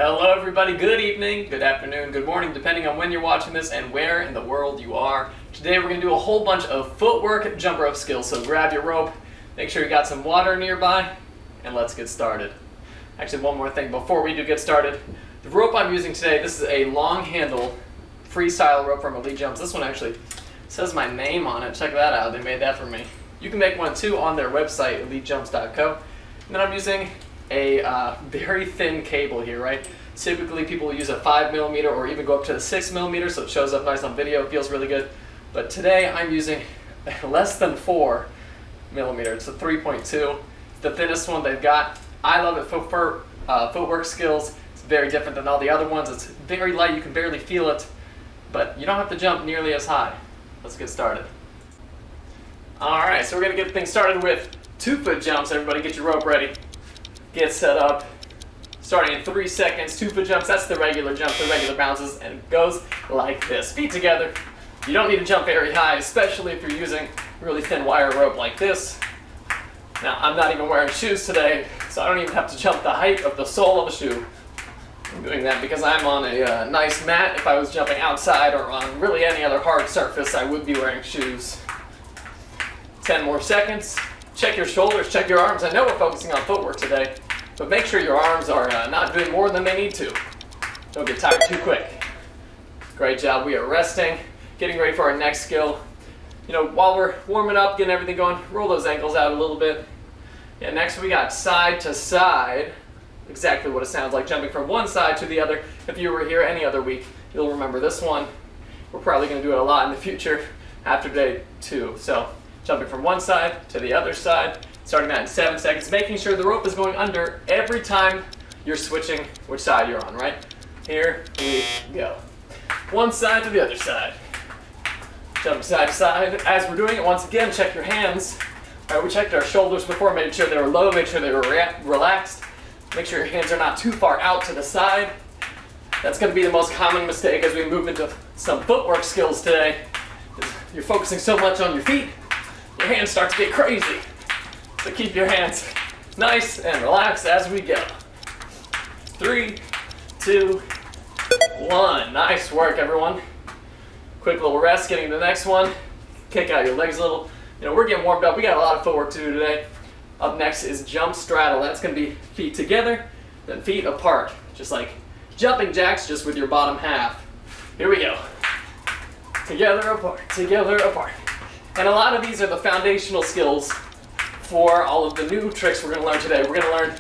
Hello everybody, good evening, good afternoon, good morning, depending on when you're watching this and where in the world you are. Today we're going to do a whole bunch of footwork jump rope skills, so grab your rope, make sure you got some water nearby, and let's get started. Actually, one more thing before we do get started. The rope I'm using today, this is a long handle freestyle rope from Elite Jumps. This one actually says my name on it, check that out, they made that for me. You can make one too on their website, elitejumps.co. And then I'm using a very thin cable here, right? Typically people use a 5mm or even go up to the 6mm, so it shows up nice on video, it feels really good. But today I'm using less than 4mm, it's a 3.2. It's the thinnest one they've got. I love it for footwork skills. It's very different than all the other ones. It's very light, you can barely feel it, but you don't have to jump nearly as high. Let's get started. Alright, so we're going to get things started with 2-foot jumps. Everybody get your rope ready. Get set up. Starting in 3 seconds, 2-foot jumps, that's the regular jump, the regular bounces, and it goes like this. Feet together. You don't need to jump very high, especially if you're using really thin wire rope like this. Now, I'm not even wearing shoes today, so I don't even have to jump the height of the sole of a shoe. I'm doing that because I'm on a nice mat. If I was jumping outside or on really any other hard surface, I would be wearing shoes. 10 more seconds. Check your shoulders, check your arms. I know we're focusing on footwork today, but make sure your arms are not doing more than they need to. Don't get tired too quick. Great job. We are resting, getting ready for our next skill. You know, while we're warming up, getting everything going, roll those ankles out a little bit. Yeah, next we got side to side. Exactly what it sounds like, jumping from one side to the other. If you were here any other week, you'll remember this one. We're probably going to do it a lot in the future after day 2. So, jumping from one side to the other side, starting that in 7 seconds, making sure the rope is going under every time you're switching which side you're on, right? Here we go. One side to the other side. Jump side to side. As we're doing it, once again, check your hands. All right, we checked our shoulders before, made sure they were low, make sure they were relaxed. Make sure your hands are not too far out to the side. That's going to be the most common mistake as we move into some footwork skills today. You're focusing so much on your feet, your hands start to get crazy. So keep your hands nice and relaxed as we go. 3, 2, 1. Nice work, everyone. Quick little rest, getting to the next one. Kick out your legs a little. You know, we're getting warmed up. We got a lot of footwork to do today. Up next is jump straddle. That's going to be feet together, then feet apart. Just like jumping jacks, just with your bottom half. Here we go. Together, apart, together, apart. And a lot of these are the foundational skills for all of the new tricks we're going to learn today. We're going to learn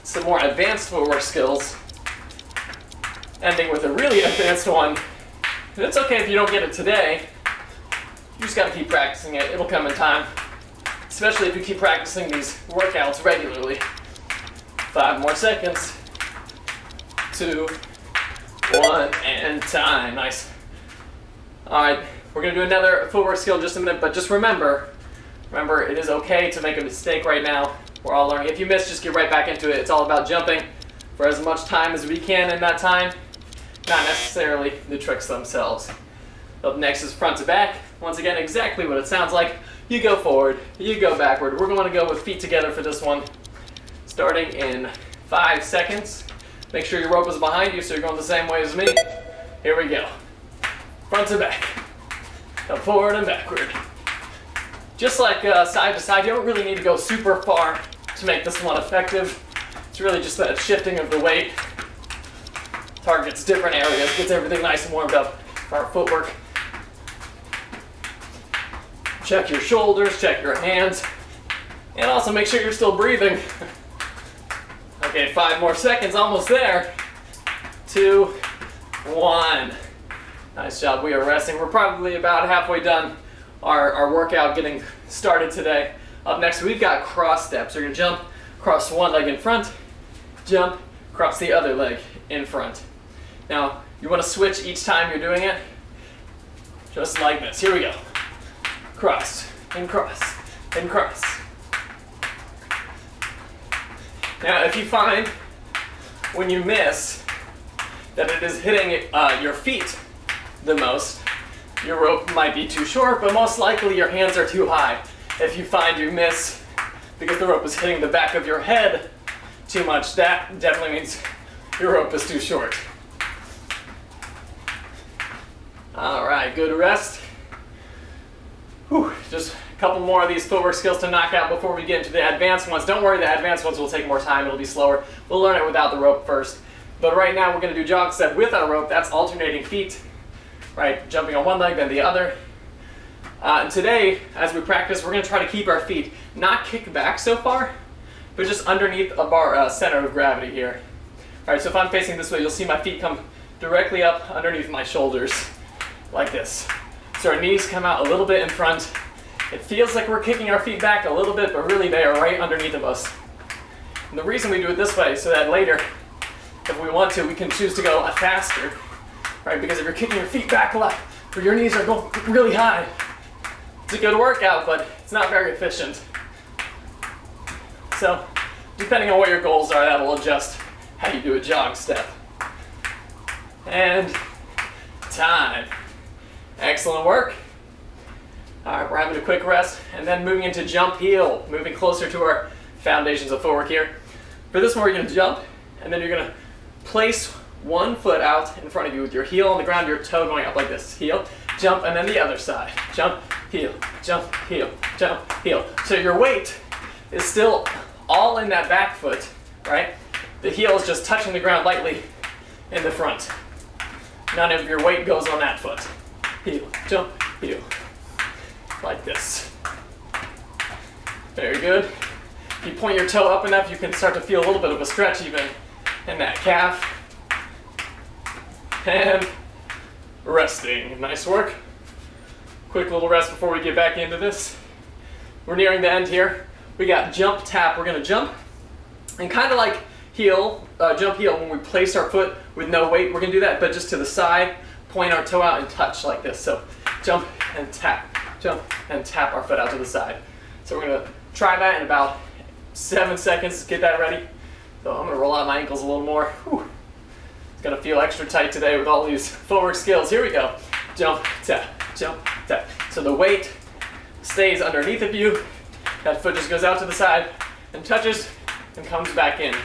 some more advanced footwork skills, ending with a really advanced one. And it's okay if you don't get it today. You just got to keep practicing it. It'll come in time, especially if you keep practicing these workouts regularly. 5 more seconds. 2, 1, and time. Nice. All right. We're going to do another footwork skill in just a minute, but just remember, it is okay to make a mistake right now. We're all learning. If you miss, just get right back into it. It's all about jumping for as much time as we can in that time, not necessarily the tricks themselves. Up next is front to back. Once again, exactly what it sounds like. You go forward, you go backward. We're going to go with feet together for this one, starting in 5 seconds. Make sure your rope is behind you so you're going the same way as me. Here we go. Front to back. Up forward and backward. Just like side to side, you don't really need to go super far to make this one effective. It's really just that shifting of the weight. Targets different areas, gets everything nice and warmed up for our footwork. Check your shoulders, check your hands, and also make sure you're still breathing. Okay, 5 more seconds, almost there. 2, 1. Nice job, we are resting. We're probably about halfway done our workout getting started today. Up next, we've got cross steps. You're gonna jump, cross one leg in front, jump, cross the other leg in front. Now, you wanna switch each time you're doing it, just like this. Here we go. Cross, and cross, and cross. Now, if you find when you miss that it is hitting your feet the most, your rope might be too short, but most likely your hands are too high. If you find you miss because the rope is hitting the back of your head too much, that definitely means your rope is too short. All right, good rest. Whew, just a couple more of these footwork skills to knock out before we get into the advanced ones. Don't worry, the advanced ones will take more time, it'll be slower. We'll learn it without the rope first. But right now we're gonna do jog step with our rope. That's alternating feet, right? Jumping on one leg, then the other. And today, as we practice, we're gonna try to keep our feet not kick back so far, but just underneath of our center of gravity here. All right, so if I'm facing this way, you'll see my feet come directly up underneath my shoulders, like this. So our knees come out a little bit in front. It feels like we're kicking our feet back a little bit, but really they are right underneath of us. And the reason we do it this way, so that later, if we want to, we can choose to go faster, right? Because if you're kicking your feet back a lot, or your knees are going really high, it's a good workout, but it's not very efficient. So, depending on what your goals are, that'll adjust how you do a jog step. And time. Excellent work. All right, we're having a quick rest, and then moving into jump heel, moving closer to our foundations of footwork here. For this one, we're gonna jump, and then you're gonna place one foot out in front of you with your heel on the ground, your toe going up like this. Heel, jump, and then the other side. Jump, heel, jump, heel, jump, heel. So your weight is still all in that back foot, right? The heel is just touching the ground lightly in the front. None of your weight goes on that foot. Heel, jump, heel. Like this. Very good. If you point your toe up enough, you can start to feel a little bit of a stretch even in that calf. And resting. Nice work. Quick little rest before we get back into this. We're nearing the end here. We got jump tap. We're gonna jump and kind of like heel, jump heel when we place our foot with no weight. We're gonna do that, but just to the side, point our toe out and touch like this. So jump and tap. Jump and tap our foot out to the side. So we're gonna try that in about 7 seconds. Get that ready. So I'm gonna roll out my ankles a little more. Whew. It's gonna feel extra tight today with all these footwork skills. Here we go. Jump, tap, jump, tap. So the weight stays underneath of you. That foot just goes out to the side and touches and comes back in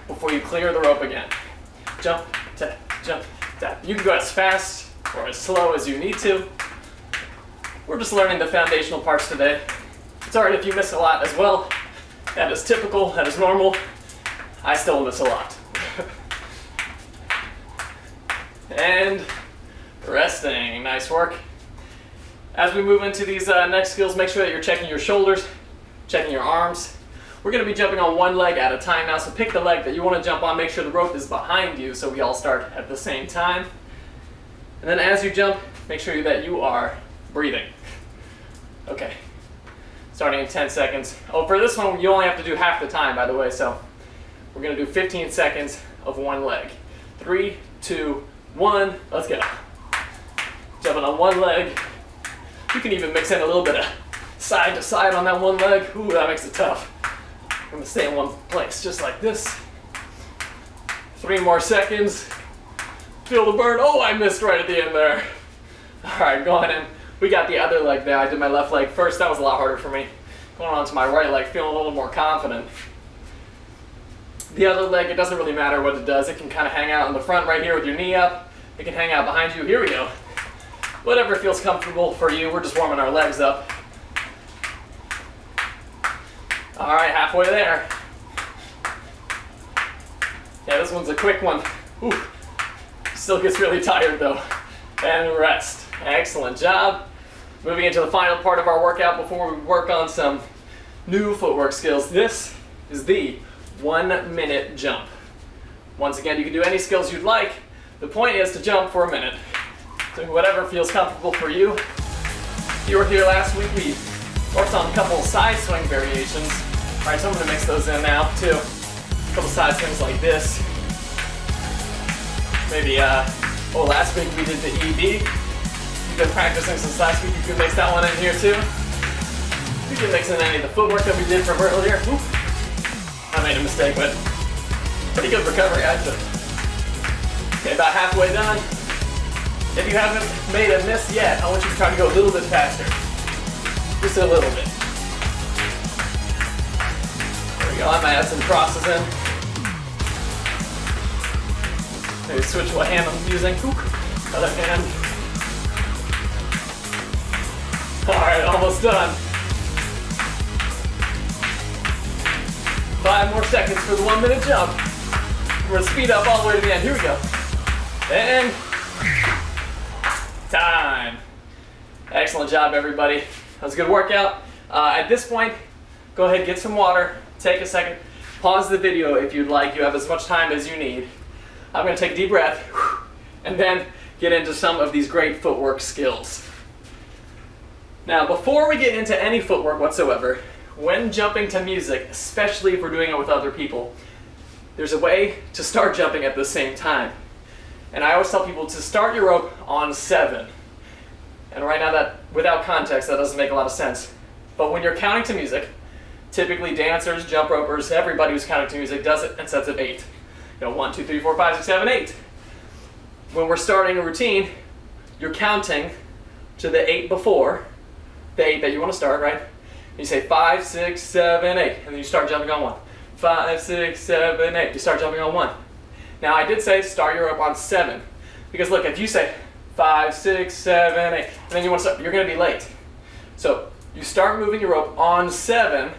before you clear the rope again. Jump, tap, jump, tap. You can go as fast or as slow as you need to. We're just learning the foundational parts today. It's alright if you miss a lot as well. That is typical, that is normal. I still miss a lot. And resting, nice work. As we move into these next skills, make sure that you're checking your shoulders, checking your arms. We're gonna be jumping on one leg at a time now, so pick the leg that you wanna jump on, make sure the rope is behind you so we all start at the same time. And then as you jump, make sure that you are breathing. Okay, starting in 10 seconds. Oh, for this one, you only have to do half the time, by the way, so we're gonna do 15 seconds of one leg. 3, 2, 1, let's go. Jumping on one leg. You can even mix in a little bit of side to side on that one leg. Ooh, that makes it tough. I'm gonna stay in one place, just like this. 3 more seconds. Feel the burn. Oh, I missed right at the end there. All right, go on in. We got the other leg there. I did my left leg first. That was a lot harder for me. Going on to my right leg, feeling a little more confident. The other leg, it doesn't really matter what it does. It can kind of hang out in the front right here with your knee up. It can hang out behind you. Here we go. Whatever feels comfortable for you. We're just warming our legs up. All right, halfway there. Yeah, this one's a quick one. Ooh. Still gets really tired though. And rest. Excellent job. Moving into the final part of our workout before we work on some new footwork skills. This is the 1 minute jump. Once again, you can do any skills you'd like. The point is to jump for a minute. So whatever feels comfortable for you. If you were here last week, we worked on a couple side swing variations. All right, so I'm gonna mix those in now too. A couple side swings like this. Maybe, last week we did the EB. You've been practicing since last week. You can mix that one in here too. You can mix in any of the footwork that we did from earlier. Oop. I made a mistake, but pretty good recovery, I think. Okay, about halfway done. If you haven't made a miss yet, I want you to try to go a little bit faster. Just a little bit. There we go, I might add some crosses in. Maybe switch what hand I'm using. Other hand. All right, almost done. 5 more seconds for the 1 minute jump. We're gonna speed up all the way to the end. Here we go. And time. Excellent job, everybody. That was a good workout. At this point, go ahead, get some water, take a second, pause the video if you'd like. You have as much time as you need. I'm gonna take a deep breath and then get into some of these great footwork skills. Now, before we get into any footwork whatsoever, when jumping to music, especially if we're doing it with other people, there's a way to start jumping at the same time. And I always tell people to start your rope on 7. And right now, that without context, that doesn't make a lot of sense. But when you're counting to music, typically dancers, jump ropers, everybody who's counting to music does it and sets at 8. 1, 2, 3, 4, 5, 6, 7, 8. When we're starting a routine, you're counting to the 8 before, the 8 that you want to start, right? You say 5, 6, 7, 8, and then you start jumping on 1. 5, 6, 7, 8. You start jumping on 1. Now I did say start your rope on 7, because look, if you say 5, 6, 7, 8, and then you want to start, you're going to be late. So you start moving your rope on 7,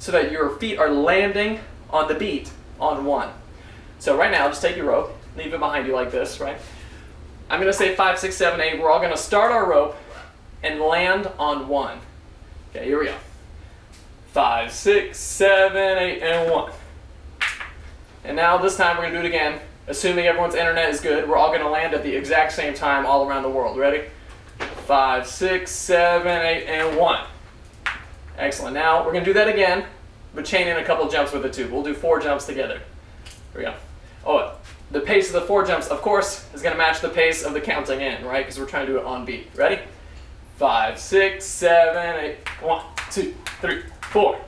so that your feet are landing on the beat on 1. So right now, just take your rope, leave it behind you like this, right? I'm going to say 5, 6, 7, 8. We're all going to start our rope and land on 1. Okay, here we go. 5, 6, 7, 8, and 1. And now this time we're going to do it again. Assuming everyone's internet is good, we're all going to land at the exact same time all around the world. Ready? 5, 6, 7, 8, and 1. Excellent. Now we're going to do that again, but chain in a couple jumps with it too. We'll do 4 jumps together. Here we go. Oh, the pace of the 4 jumps, of course, is going to match the pace of the counting in, right? Because we're trying to do it on beat. Ready? 5, 6, 7, 8, 1, 2, 3, 4.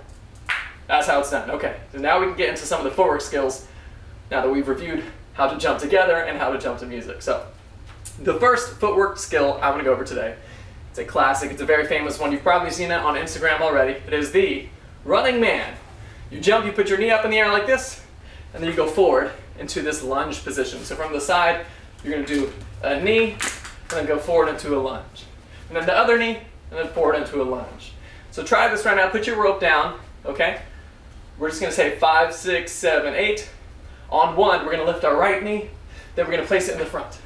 That's how it's done. Okay, so now we can get into some of the footwork skills now that we've reviewed how to jump together and how to jump to music. So, the first footwork skill I'm going to go over today, it's a classic, it's a very famous one. You've probably seen it on Instagram already. It is the running man. You jump, you put your knee up in the air like this, and then you go forward into this lunge position. So from the side, you're going to do a knee, and then go forward into a lunge. And then the other knee, and then forward into a lunge. So try this right now. Put your rope down, okay? We're just going to say 5, 6, 7, 8. On 1, we're going to lift our right knee. Then we're going to place it in the front,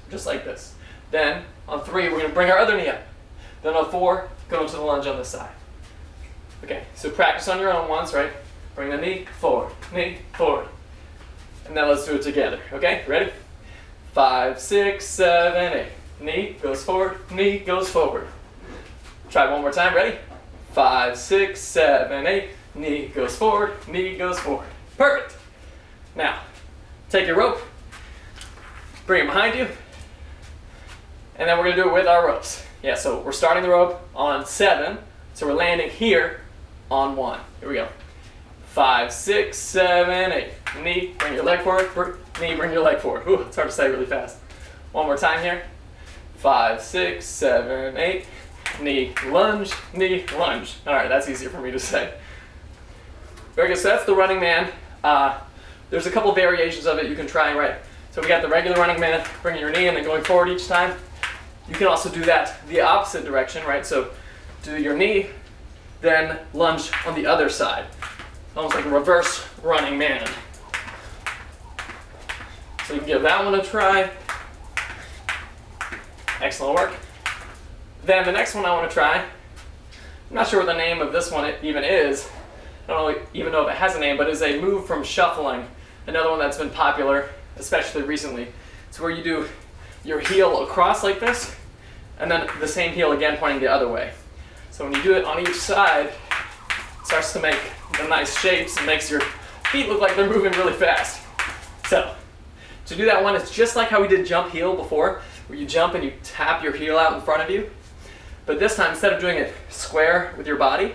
just like this. Then on 3, we're going to bring our other knee up. Then on 4, go into the lunge on this side. Okay, so practice on your own once, right? Bring the knee forward. And now let's do it together, okay? Ready? 5, 6, 7, 8. Knee goes forward, knee goes forward. Try one more time, ready? 5, 6, 7, 8. Knee goes forward, knee goes forward. Perfect. Now, take your rope, bring it behind you, and then we're going to do it with our ropes. Yeah, so we're starting the rope on 7, so we're landing here on 1. Here we go. 5, 6, 7, 8. Knee, bring your leg forward, knee, bring your leg forward. Ooh, it's hard to say really fast. One more time here. 5, 6, 7, 8. Knee, lunge, knee, lunge. All right, that's easier for me to say. Very good, so that's the running man. There's a couple variations of it you can try, right? So we got the regular running man, bringing your knee and then going forward each time. You can also do that the opposite direction, right? So do your knee, then lunge on the other side. Almost like a reverse running man. So you can give that one a try. Excellent work. Then the next one I want to try, I'm not sure what the name of this one even is. I don't even know if it has a name, but it's a move from shuffling. Another one that's been popular, especially recently. It's where you do your heel across like this, and then the same heel again pointing the other way. So when you do it on each side, it starts to make the nice shapes and makes your feet look like they're moving really fast. So to do that one, it's just like how we did jump heel before, where you jump and you tap your heel out in front of you. But this time, instead of doing it square with your body,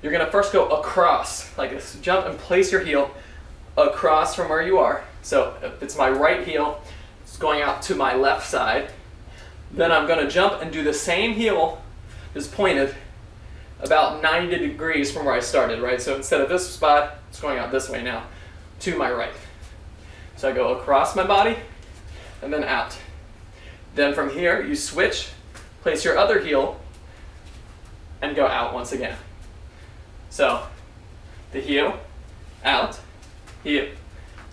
you're going to first go across like this. Jump and place your heel across from where you are. So if it's my right heel, it's going out to my left side. Then I'm going to jump and do the same heel, just pointed about 90 degrees from where I started, right? So instead of this spot, it's going out this way now, to my right. So I go across my body and then out. Then from here, you switch, place your other heel, and go out once again. So the heel, out,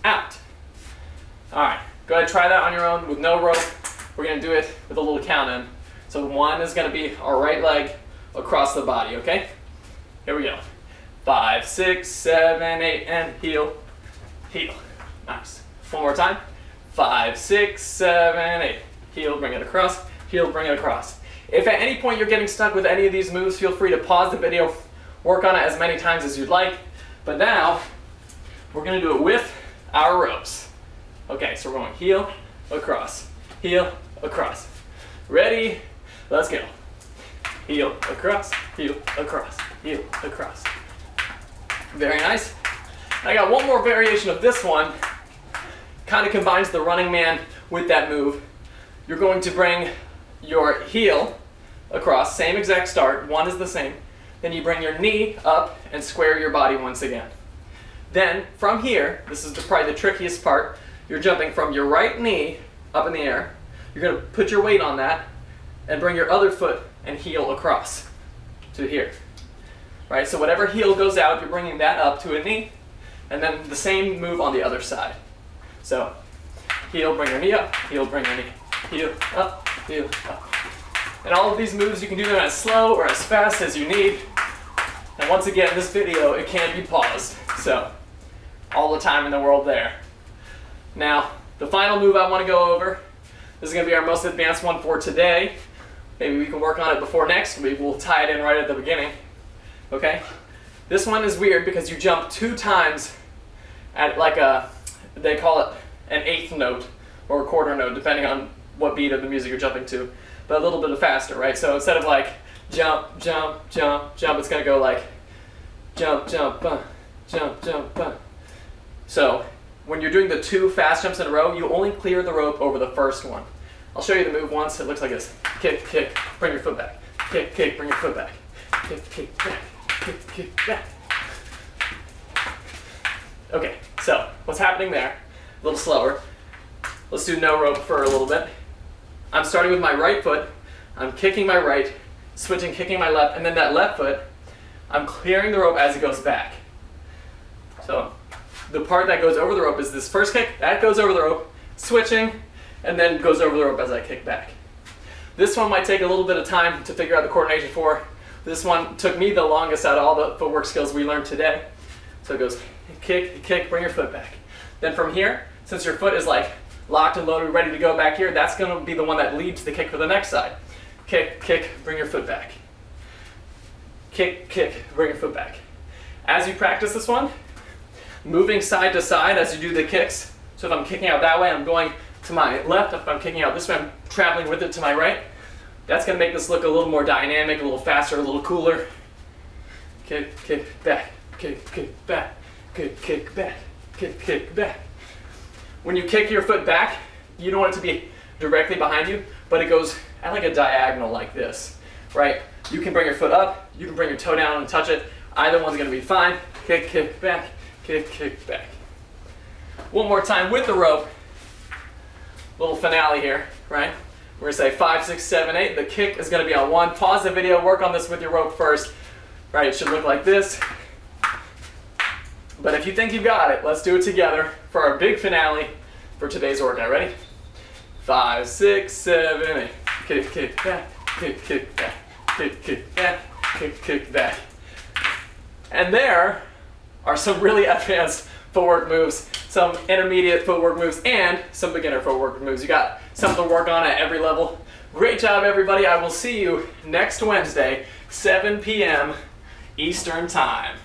out. All right, go ahead and try that on your own with no rope. We're gonna do it with a little count in. So one is gonna be our right leg across the body, okay? Here we go. 5, 6, 7, 8, and heel, heel. Nice. One more time. 5, 6, 7, 8. Heel, bring it across, heel, bring it across. If at any point you're getting stuck with any of these moves, feel free to pause the video, work on it as many times as you'd like. But now, we're gonna do it with our ropes. Okay, so we're going heel, across, heel, across. Ready? Let's go. Heel, across, heel, across, heel, across. Very nice. I got one more variation of this one. Kind of combines the running man with that move. You're going to bring your heel across, same exact start, one is the same. Then you bring your knee up and square your body once again. Then from here, this is probably the trickiest part, you're jumping from your right knee up in the air. You're going to put your weight on that and bring your other foot and heel across to here. Right, so whatever heel goes out, you're bringing that up to a knee, and then the same move on the other side. So heel, bring your knee up, heel, bring your knee, heel, up, heel, up. And all of these moves, you can do them as slow or as fast as you need. And once again, this video, it can be paused. So all the time in the world there. Now, the final move I want to go over, this is going to be our most advanced one for today. Maybe we can work on it before next week. We'll tie it in right at the beginning. Okay? This one is weird because you jump 2 times at like they call it an 1/8 note or a quarter note, depending on what beat of the music you're jumping to, but a little bit faster, right? So instead of like jump, jump, jump, jump, it's gonna go like jump, jump, jump, jump. So when you're doing the 2 fast jumps in a row, you only clear the rope over the first one. I'll show you the move once. It looks like this. Kick, kick, bring your foot back. Kick, kick, bring your foot back. Kick, kick, back. Kick, kick, back. Okay, so what's happening there? A little slower. Let's do no rope for a little bit. I'm starting with my right foot. I'm kicking my right, switching, kicking my left, and then that left foot, I'm clearing the rope as it goes back. So the part that goes over the rope is this first kick, that goes over the rope, switching, and then goes over the rope as I kick back. This one might take a little bit of time to figure out the coordination for. This one took me the longest out of all the footwork skills we learned today. So it goes kick, kick, bring your foot back. Then from here, since your foot is like locked and loaded, ready to go back here, that's going to be the one that leads the kick for the next side. Kick, kick, bring your foot back. Kick, kick, bring your foot back. As you practice this one, moving side to side as you do the kicks. So if I'm kicking out that way, I'm going to my left. If I'm kicking out this way, I'm traveling with it to my right. That's going to make this look a little more dynamic, a little faster, a little cooler. Kick, kick, back. Kick, kick, back. Kick, kick, back. Kick, kick, back. When you kick your foot back, you don't want it to be directly behind you, but it goes at like a diagonal like this, right? You can bring your foot up, you can bring your toe down and touch it. Either one's going to be fine. Kick, kick, back. Kick, kick, back. One more time with the rope. Little finale here, right? We're going to say 5, 6, 7, 8. The kick is going to be on 1. Pause the video, work on this with your rope first. Right, it should look like this. But if you think you've got it, let's do it together for our big finale for today's workout. Ready? 5, 6, 7, 8. Kick, kick, back. Kick, kick, back. Kick, kick, back. Kick, kick, back. And there are some really advanced footwork moves, some intermediate footwork moves, and some beginner footwork moves. You got something to work on at every level. Great job, everybody. I will see you next Wednesday, 7 p.m. Eastern Time.